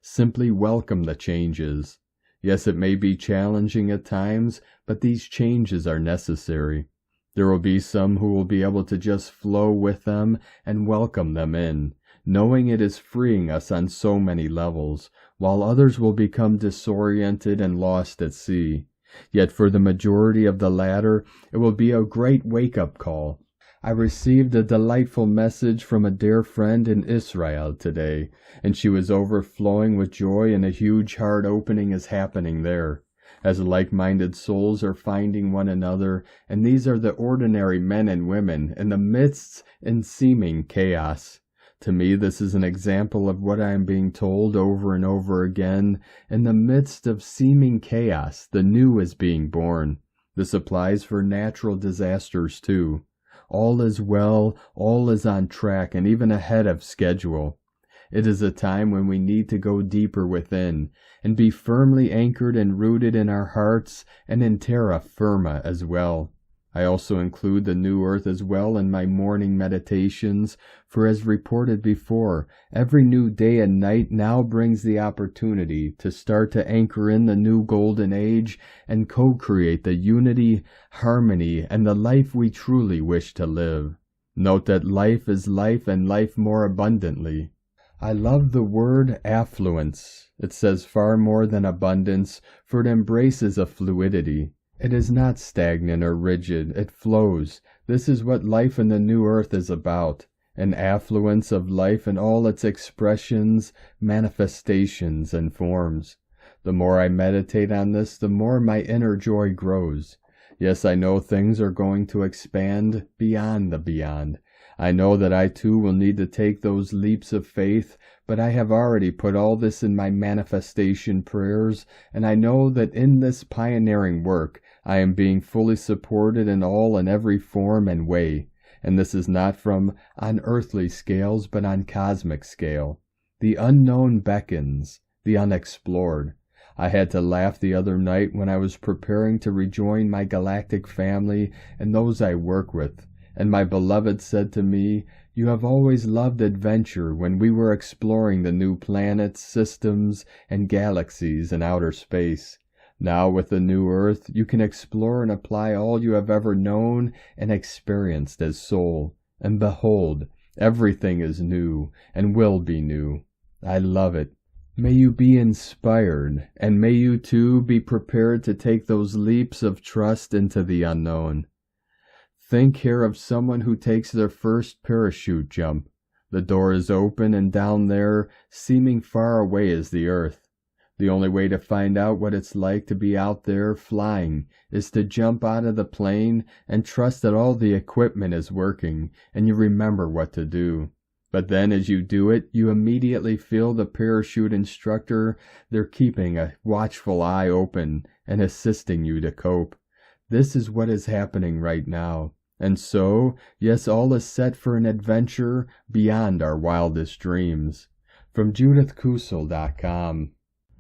Simply welcome the changes. Yes, it may be challenging at times, but these changes are necessary. There will be some who will be able to just flow with them and welcome them in, knowing it is freeing us on so many levels, while others will become disoriented and lost at sea. Yet for the majority of the latter, it will be a great wake-up call. I received a delightful message from a dear friend in Israel today, and she was overflowing with joy, and a huge heart opening is happening there, as like-minded souls are finding one another, and these are the ordinary men and women in the midst in seeming chaos. To me, this is an example of what I am being told over and over again. In the midst of seeming chaos, the new is being born. This applies for natural disasters too. All is well, all is on track, and even ahead of schedule. It is a time when we need to go deeper within, and be firmly anchored and rooted in our hearts, and in terra firma as well. I also include the new earth as well in my morning meditations, for as reported before, every new day and night now brings the opportunity to start to anchor in the new golden age and co-create the unity, harmony, and the life we truly wish to live. Note that life is life and life more abundantly. I love the word affluence. It says far more than abundance, for it embraces a fluidity. It is not stagnant or rigid, it flows. This is what life in the new earth is about, an affluence of life in all its expressions, manifestations, and forms. The more I meditate on this, the more my inner joy grows. Yes, I know things are going to expand beyond the beyond. I know that I too will need to take those leaps of faith, but I have already put all this in my manifestation prayers, and I know that in this pioneering work, I am being fully supported in all and every form and way, and this is not from on earthly scales, but on cosmic scale. The unknown beckons, the unexplored. I had to laugh the other night when I was preparing to rejoin my galactic family and those I work with, and my beloved said to me, "You have always loved adventure when we were exploring the new planets, systems, and galaxies in outer space. Now with the new Earth, you can explore and apply all you have ever known and experienced as soul. And behold, everything is new and will be new." I love it. May you be inspired, and may you too be prepared to take those leaps of trust into the unknown. Think here of someone who takes their first parachute jump. The door is open, and down there, seeming far away, is the earth. The only way to find out what it's like to be out there flying is to jump out of the plane and trust that all the equipment is working and you remember what to do. But then as you do it, you immediately feel the parachute instructor there keeping a watchful eye open and assisting you to cope. This is what is happening right now. And so, yes, all is set for an adventure beyond our wildest dreams. From JudithKusel.com.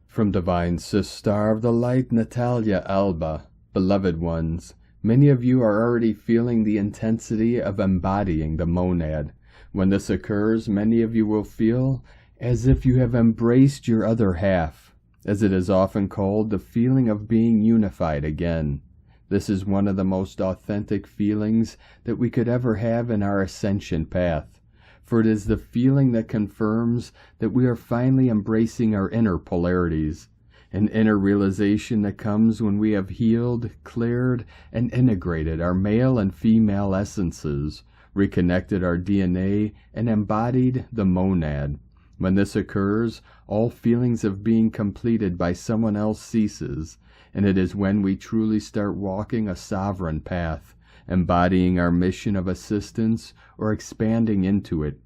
From Divine Sister of the Light, Natalia Alba. Beloved ones, many of you are already feeling the intensity of embodying the monad. When this occurs, many of you will feel as if you have embraced your other half, as it is often called, the feeling of being unified again. This is one of the most authentic feelings that we could ever have in our ascension path, for it is the feeling that confirms that we are finally embracing our inner polarities, an inner realization that comes when we have healed, cleared, and integrated our male and female essences, reconnected our DNA, and embodied the monad. When this occurs, all feelings of being completed by someone else ceases, and it is when we truly start walking a sovereign path, embodying our mission of assistance or expanding into it.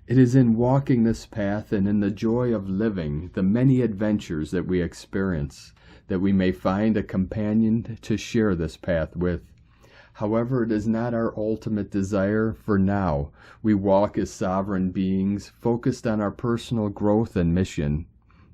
It is in walking this path and in the joy of living the many adventures that we experience that we may find a companion to share this path with. However, it is not our ultimate desire, for now we walk as sovereign beings focused on our personal growth and mission.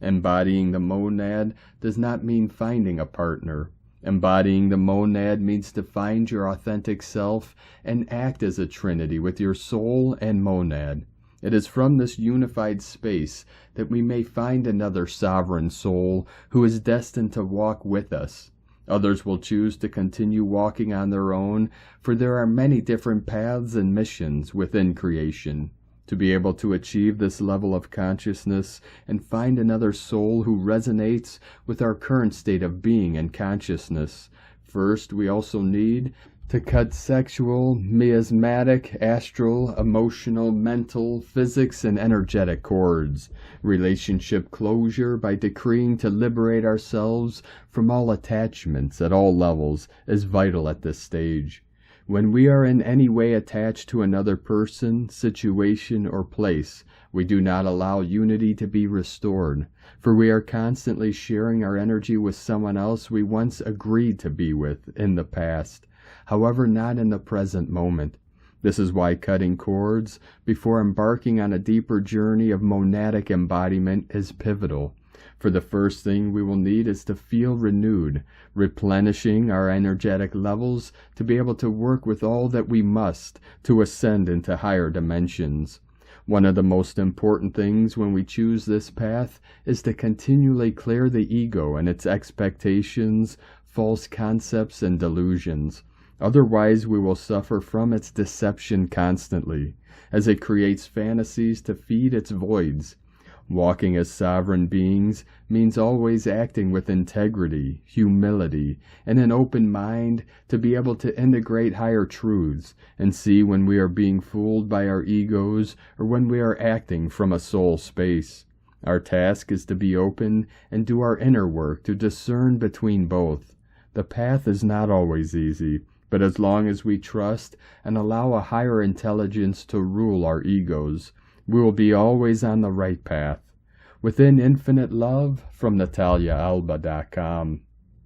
Embodying the monad does not mean finding a partner. Embodying the monad means to find your authentic self and act as a trinity with your soul and monad. It is from this unified space that we may find another sovereign soul who is destined to walk with us. Others will choose to continue walking on their own, for there are many different paths and missions within creation. To be able to achieve this level of consciousness and find another soul who resonates with our current state of being and consciousness, first we also need to cut sexual, miasmatic, astral, emotional, mental, physics, and energetic cords. Relationship closure by decreeing to liberate ourselves from all attachments at all levels is vital at this stage. When we are in any way attached to another person, situation, or place, we do not allow unity to be restored, for we are constantly sharing our energy with someone else we once agreed to be with in the past. However, not in the present moment. This is why cutting cords before embarking on a deeper journey of monadic embodiment is pivotal. For the first thing we will need is to feel renewed, replenishing our energetic levels to be able to work with all that we must to ascend into higher dimensions. One of the most important things when we choose this path is to continually clear the ego and its expectations, false concepts, and delusions. Otherwise, we will suffer from its deception constantly, as it creates fantasies to feed its voids. Walking as sovereign beings means always acting with integrity, humility, and an open mind to be able to integrate higher truths and see when we are being fooled by our egos or when we are acting from a soul space. Our task is to be open and do our inner work to discern between both. The path is not always easy, but as long as we trust and allow a higher intelligence to rule our egos, we will be always on the right path. Within infinite love, from NataliaAlba.com.